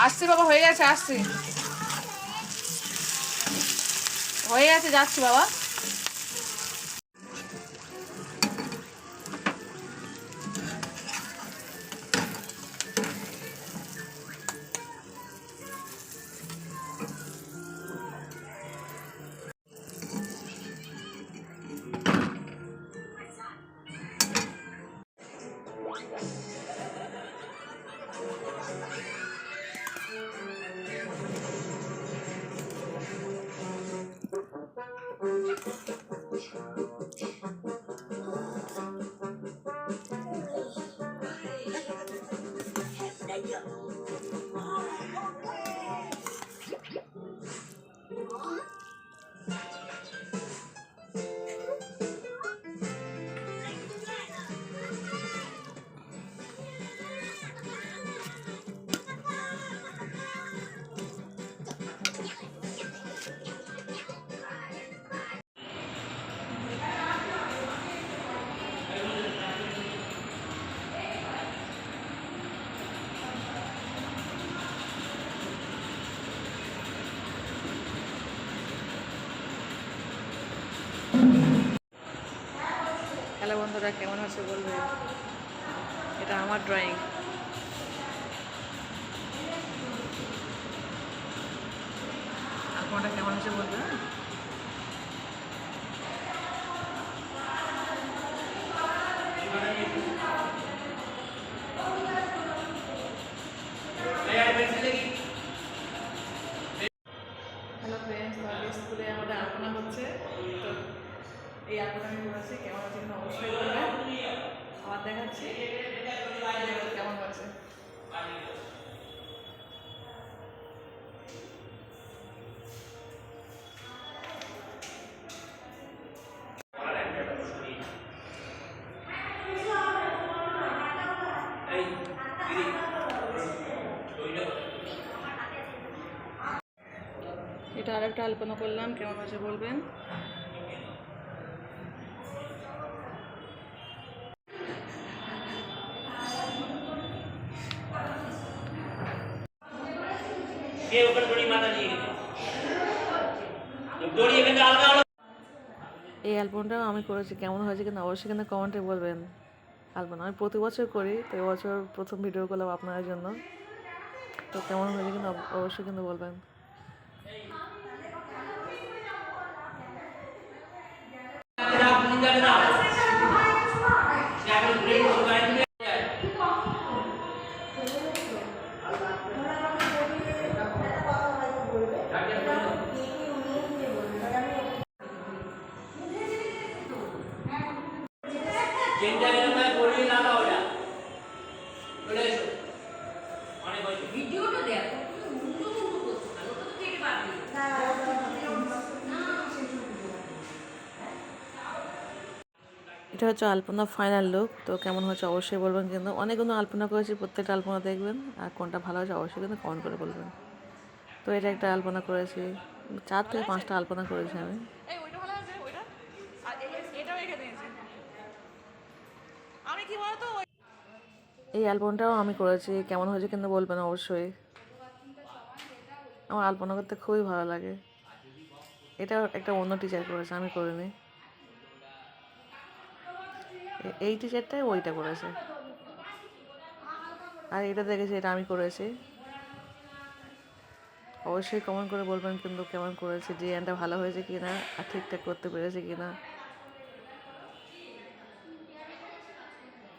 আসছি বাবা, হয়ে গেছে, আসছি, হয়ে গেছে, যাচ্ছি বাবা। হ্যালো বন্ধুরা, কেমন আছে বলবে। এটা আমার ড্রয়িং। আপনারা কেমন আছে বলবে। হ্যালো ফ্রেন্ডস, আমাদের স্কুলে আমাদের আলোচনা হচ্ছে, তো এই আলোচনা আমি করেছি, কেমন আছে কিনা অবশ্যই বলবে। আবার দেখাচ্ছি কেমন হচ্ছে। এটা আরেকটা আলোচনা করলাম, কেমন আছে বলবেন। এই অ্যালবামটাও আমি করেছি, কেমন হয়েছে কিন্তু অবশ্যই কিন্তু কমেন্টে বলবেন। অ্যালবাম আমি প্রতি বছর করি, তো এবছর প্রথম ভিডিও করলাম আপনাদের জন্য, তো কেমন হয়েছে কিন্তু অবশ্যই কিন্তু বলবেন। এটা হচ্ছে আলপনা ফাইনাল লুক, তো কেমন হচ্ছে অবশ্যই বলবেন কিন্তু। অনেকগুলো আলপনা করেছি, প্রত্যেকটা আলপনা দেখবেন, আর কোনটা ভালো হয়েছে অবশ্যই কিন্তু কমেন্ট করে বলবেন। তো এটা একটা আলপনা করেছি, 4 থেকে 5টা আলপনা করেছি আমি। এই অ্যালবামটাও আমি করেছি, কেমন হয়েছে কিন্তু বলবেন অবশ্যই। আমার আলপনা করতে খুবই ভালো লাগে। এটা একটা অন্য টিচার করেছে, আমি করিনি। এই টিচারটাই ওইটা করেছে, আর এটা দেখেছি এটা আমি করেছি। অবশ্যই কমেন্ট করে বলবেন কিন্তু কেমন করেছে, ডিজাইনটা ভালো হয়েছে কি না, আর ঠিকঠাক করতে পেরেছে কি না।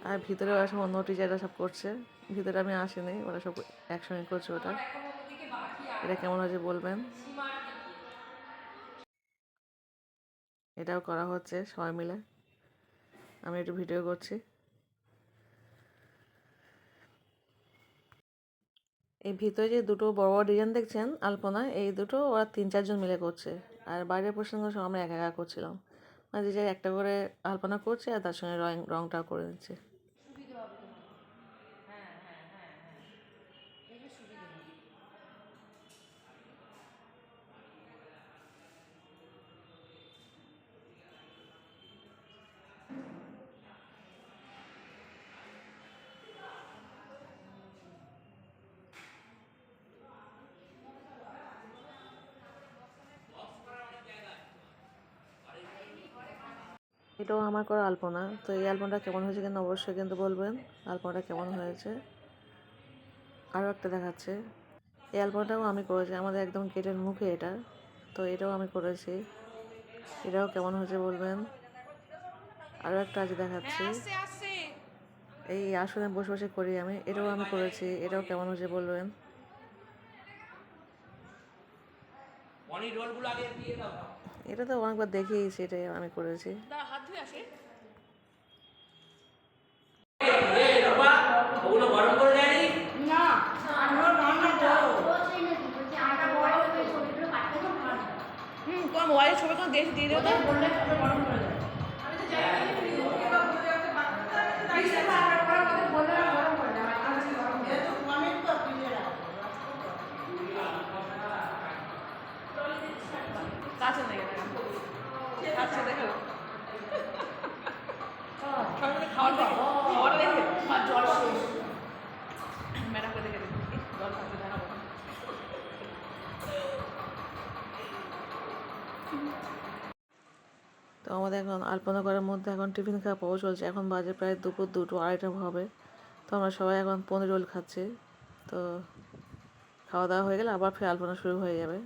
আর ভিতরে ওরা সব অন্য টিচাররা সব করছে, ভিতরে আমি আসিনি, ওরা সব একসঙ্গে করছে ওটা। এটা কেমন হয়েছে বলবেন। এটাও করা হচ্ছে সবাই মিলে, আমি একটু ভিডিও করছি। এই ভিতরে যে দুটো বড় বড় ডিজাইন দেখছেন আলপনা, এই দুটো ওরা 3-4 জন মিলে করছে, আর বাইরের পোর্শনগুলো সব আমরা একা একা করছিলাম। মানে যে একটা করে আলপনা করছে আর তার সঙ্গে রংটাও করে দিচ্ছে। এটাও আমার করা আলপনা। তো এই আলপনাটা কেমন হয়েছে কিন্তু অবশ্যই কিন্তু বলবেন আলপনাটা কেমন হয়েছে। আরও একটা দেখাচ্ছে, এই আলপনাটাও আমি করেছি, আমাদের একদম গেটের মুখে এটা। তো এটাও আমি করেছি, এটাও কেমন হয়েছে বলবেন। আরও একটা আজ দেখাচ্ছি, এই আসনে বসে বসে করি আমি, এটাও আমি করেছি, এটাও কেমন হয়েছে বলবেন। এটা তো অনেকবার দেখিয়েছি, এটাই আমি করেছি। তোমার মোবাইলের ছবি কোনো দিয়ে দেবো তো। কাছে নেই আচ্ছা দেখো খাওয়াটা দেখে জল ম্যাডামকে দেখে দেখি জল খাচ্ছে দেখাবো। তো আমাদের এখন আলপনা করার মধ্যে এখন টিফিন খাওয়া পাওয়া চলছে, এখন বাজে প্রায় দুপুর 2টো 2:30 হবে। তো আমরা সবাই এখন পনির রোল খাচ্ছি। তো খাওয়া দাওয়া হয়ে গেলে আবার ফের আলপনা শুরু হয়ে যাবে।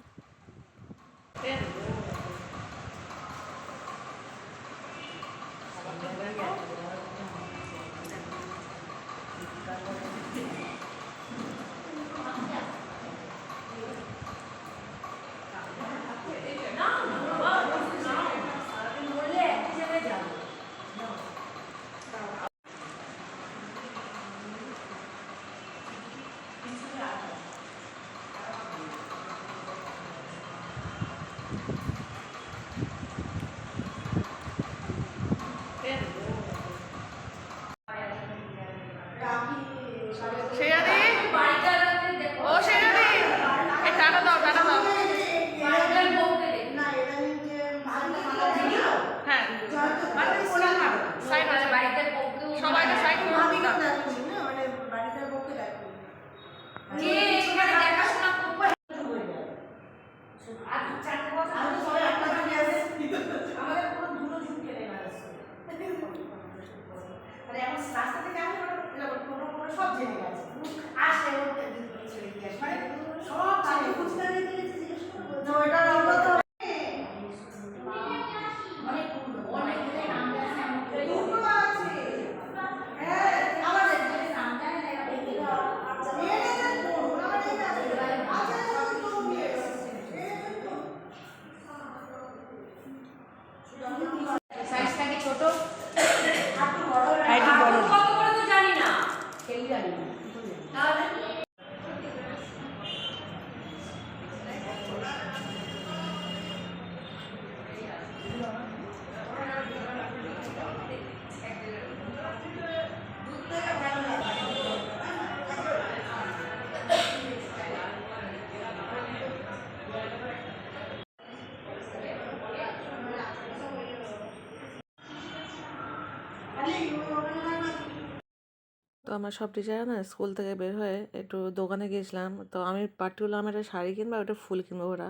তো আমরা সব টিচাররা না স্কুল থেকে বের হয়ে একটু দোকানে গিয়েছিলাম। তো আমি পার্টিকুলার আমার একটা শাড়ি কিনবো, ওটা ফুল কিনবো ওরা।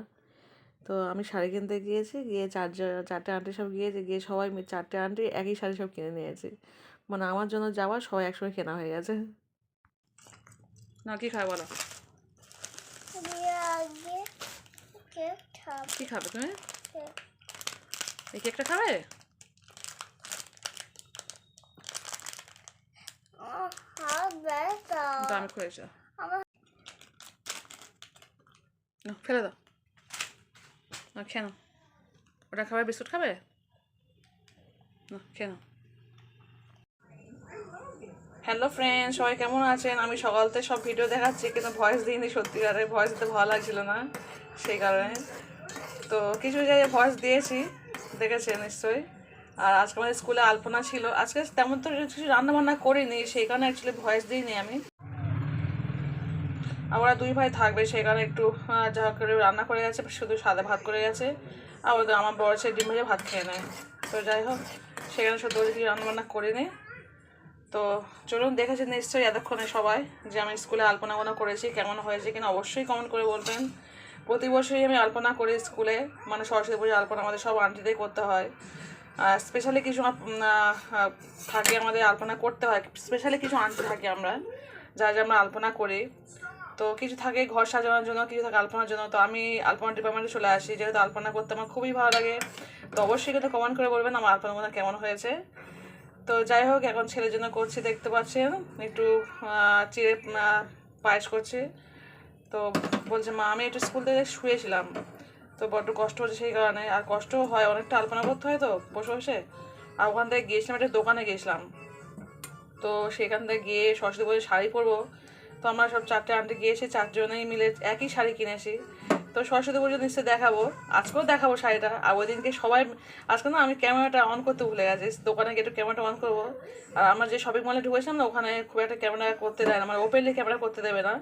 তো আমি শাড়ি কিনতে গিয়েছি, গিয়ে চারটে আন্টি সব গিয়েছে, গিয়ে সবাই চারটে আন্টি একই শাড়ি সব কিনে নিয়েছে। মানে আমার জন্য যাওয়া সবাই একসঙ্গে কেনা হয়ে গেছে। না কি খাবে বলো, কি খাবে তুমি? এই কেকটা খাবে? আমি খুঁজেছি, ফেলে দাও, খেয়ে নাও। ওটা খাবে, বিস্কুট খাবে না, খেয়ে নাও। হ্যালো ফ্রেন্ড, সবাই কেমন আছেন? আমি সকালতে সব ভিডিও দেখাচ্ছি কিন্তু ভয়েস দিইনি, সত্যিকারের ভয়েস দিতে ভালো লাগছিল না সেই কারণে। তো কিছু জায়গায় ভয়েস দিয়েছি, দেখেছে নিশ্চয়ই। আর আজকে আমাদের স্কুলে আলপনা ছিল, আজকে তেমন তো কিছু রান্নাবান্না করিনি, সেই কারণে অ্যাকচুয়ালি ভয়েস দিইনি আমি। আর ওরা দুই ভাই থাকবে সেই কারণে একটু যা করে রান্না করে গেছে, শুধু সাদা ভাত করে গেছে। আর ওদের আমার বড় ছেলে ডিম ভেজে ভাত খেয়ে নেয়। তো যাই হোক, সেখানে শুধু ওদের কিছু রান্নাবান্না করিনি। তো চলুন, দেখেছেন নিশ্চয়ই এতক্ষণে সবাই যে আমি স্কুলে আলপনা করেছি, কেমন হয়েছে কিনা অবশ্যই কমেন্ট করে বলবেন। প্রতি বছরই আমি আলপনা করি স্কুলে, মানে সরস্বতী পুজোর আলপনা আমাদের সব আন্টিদের করতে হয়। স্পেশালি কিছু থাকে, আমাদের আলপনা করতে হয়, স্পেশালি কিছু আনতে থাকি আমরা, যা যা আমরা আলপনা করি। তো কিছু থাকে ঘর সাজানোর জন্য, কিছু থাকে আলপনার জন্য। তো আমি আলপনা ডিপার্টমেন্টে চলে আসি, যেহেতু আলপনা করতে আমার খুবই ভালো লাগে। তো অবশ্যই কিন্তু কমেন্ট করে বলবেন আমার আলপনাগুলো কেমন হয়েছে। তো যাই হোক, এখন ছেলের জন্য করছি, দেখতে পাচ্ছেন একটু চিড়ে পায়েস করছি। তো বলছে মা আমি একটু স্কুল থেকে শুয়েছিলাম, তো বড্ড কষ্ট হচ্ছে সেই কারণে, আর কষ্টও হয় অনেকটা, আলপনা করতে হয় তো বসে বসে। আর ওখান থেকে গিয়েছিলাম, একটা দোকানে গিয়েছিলাম, তো সেখান থেকে গিয়ে সরস্বতী পুজোর শাড়ি পরবো। তো আমরা সব 4টে আন্টি গিয়েছি, 4জনেই মিলে একই শাড়ি কিনেছি। তো সরস্বতী পুজো নিশ্চয়ই দেখাবো, আজকেও দেখাবো শাড়িটা। আর ওই দিনকে সবাই, আজকে না আমি ক্যামেরাটা অন করতে ভুলে গেছি, দোকানে গিয়ে একটু ক্যামেরাটা অন করবো। আর আমরা যে শপিং মলে ঢুকেছিলাম না, ওখানে খুব একটা ক্যামেরা করতে দেয় না, মানে ওপেনলি ক্যামেরা করতে দেবে না।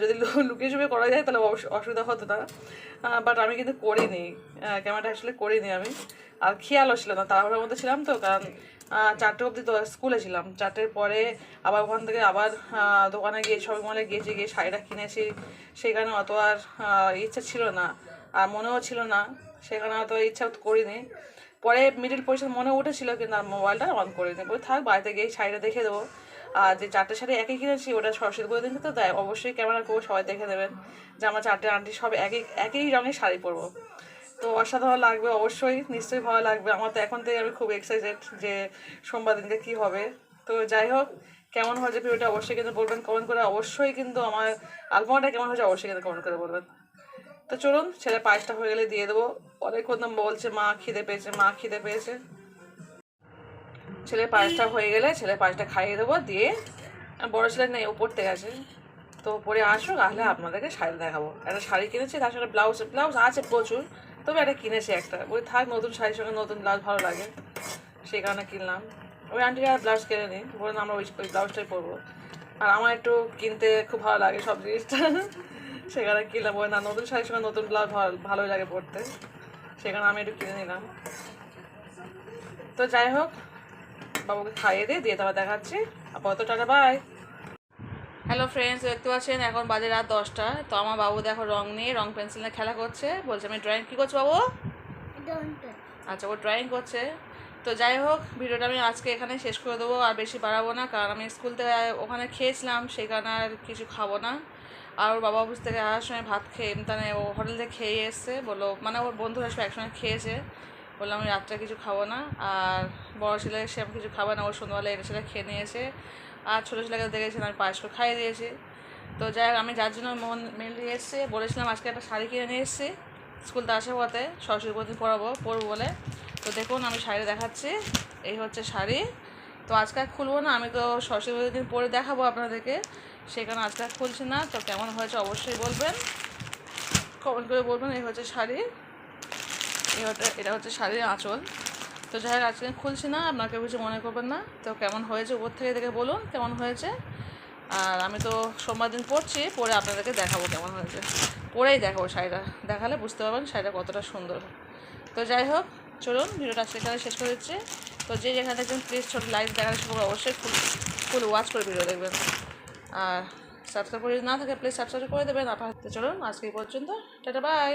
যদি লুকিয়ে চুপিয়ে করা যায় তাহলে অসুবিধা হতো না, বাট আমি কিন্তু করিনি, ক্যামেরাটা আসলে করিনি আমি। আর খেয়ালও ছিল না, তাড়াহুড়োর মধ্যে ছিলাম তো, কারণ 4টে অবধি তো স্কুলে ছিলাম। 4টের পরে আবার ওখান থেকে আবার দোকানে গিয়ে শপিং মলে গিয়েছি, গিয়ে শাড়িটা কিনেছি। সেখানে অত আর ইচ্ছা ছিল না, আর মনেও ছিল না, সেখানে অত ইচ্ছা করিনি। পরে মিডিল পজিশন মনে উঠেছিল, কিন্তু আর মোবাইলটা অন করিনি, বলে থাক বাড়িতে গিয়ে শাড়িটা দেখে দেবো। আর যে 4টে শাড়ি একই কিনেছি, ওটা সরস্বতী পুজোর দিনকে তো দেয়, অবশ্যই ক্যামেরা করবো, সবাই দেখে দেবেন যে আমরা 4টে আন্টি সব একই রঙের শাড়ি পরবো। তো অসাধারণ লাগবে, অবশ্যই নিশ্চয়ই ভালো লাগবে। আমার তো এখন থেকে আমি খুব এক্সাইটেড যে সোমবার দিনকে কী হবে। তো যাই হোক, কেমন হয়েছে ভিডিওটা অবশ্যই কিন্তু বলবেন কমেন্ট করে। অবশ্যই কিন্তু আমার আলপনাটা কেমন হয়েছে অবশ্যই কিন্তু কমেন্ট করে বলবেন। তো চলুন, ছেলে পায়েসটা হয়ে গেলে দিয়ে দেবো। অনেকক্ষণ বলছে মা খিদে পেয়েছে, মা খিদে পেয়েছে। ছেলের পায়েসটা হয়ে গেলে ছেলের পায়েসটা খাইয়ে দেবো, দিয়ে বড় ছেলে নেই, ও পড়তে গেছে। তো পরে আসুক, আসলে আপনাদেরকে শাড়ি দেখাবো। একটা শাড়ি কিনেছি, তার সঙ্গে ব্লাউজ আছে প্রচুর, তবে একটা কিনেছি একটা, ওই থাক নতুন শাড়ির সঙ্গে নতুন ব্লাউজ ভালো লাগে, সেই কারণে কিনলাম। ওই আন্টিকে আর ব্লাউজ কিনে নিই, বলুন আমরা ওই ব্লাউজটাই পরবো। আর আমার একটু কিনতে খুব ভালো লাগে সব জিনিসটা, সেখানে কিনলাম। ওই না, নতুন শাড়ির সঙ্গে নতুন ব্লাউজ ভালোই লাগে পরতে, সেখানে আমি একটু কিনে নিলাম। তো যাই হোক, বাবুকে খাইয়ে দিয়ে তারপর দেখাচ্ছি। আপাতত টাটা, বাই। হ্যালো ফ্রেন্ডস, দেখতে পাচ্ছেন এখন বাজে রাত 10টা। তো আমার বাবু দেখো রং নিয়ে, রং পেন্সিল নিয়ে খেলা করছে, বলছে আমি ড্রয়িং। কী করছো বাবু? আচ্ছা, ও ড্রয়িং করছে। তো যাই হোক, ভিডিওটা আমি আজকে এখানে শেষ করে দেবো, আর বেশি বাড়াবো না, কারণ আমি স্কুল থেকে ওখানে খেয়েছিলাম, সেই কারণে আর কিছু খাবো না। আর ওর বাবা অফিস থেকে আসার সময় ভাত খেয়ে, মানে ও হোটেল থেকে খেয়ে এসছে, বললো, মানে ওর বন্ধুরা সব একসঙ্গে খেয়েছে, বললাম আমি রাত্রে কিছু খাবো না। আর বড় ছেলে সে আমি কিছু খাবো না, ওর সন্ধ্যাবেলা এটা সেটা খেয়ে নিয়েছে। আর ছোটো ছেলেকে দেখেছেন আমি পায়েস করে খাইয়ে দিয়েছি। তো যাই হোক, আমি যার জন্য মেনলি এসেছি, বলেছিলাম আজকে একটা শাড়ি কিনে নিয়ে এসেছি, স্কুলতে আসার পথে সরস্বতী পুজো পরবো বলে। তো দেখুন আমি শাড়ি দেখাচ্ছি, এই হচ্ছে শাড়ি। তো আজকে আর খুলবো না, আমি তো সরস্বতী পুজোর দিন পরে দেখাবো আপনাদেরকে, সেই কারণে আজকে আর খুলছি না। তো কেমন হয়েছে অবশ্যই বলবেন, কমেন্ট করে বলবেন। এই হচ্ছে শাড়ি, এটা হচ্ছে শাড়ির আঁচল। তো যাই হোক, আজকে খুলছি না, আপনাকে কিছু মনে করবেন না। তো কেমন হয়েছে উপর থেকে দেখে বলুন কেমন হয়েছে। আর আমি তো সোমবার দিন পরছি, পরে আপনাদেরকে দেখাবো কেমন হয়েছে, পরেই দেখাবো শাড়িটা, দেখালে বুঝতে পারবেন শাড়িটা কতটা সুন্দর। তো যাই হোক, চলুন ভিডিওটা সেখানে শেষ করে দিচ্ছি। তো যে যেখানে দেখবেন প্লিজ ছোটো লাইক দেখালে সবাই অবশ্যই ফুল ওয়াচ করে ভিডিও দেখবেন। আর সাবস্ক্রাইব করে না থাকে প্লিজ সাবস্ক্রাইব করে দেবেন। আপনার চলুন আজকে এই পর্যন্ত, টাটা বাই।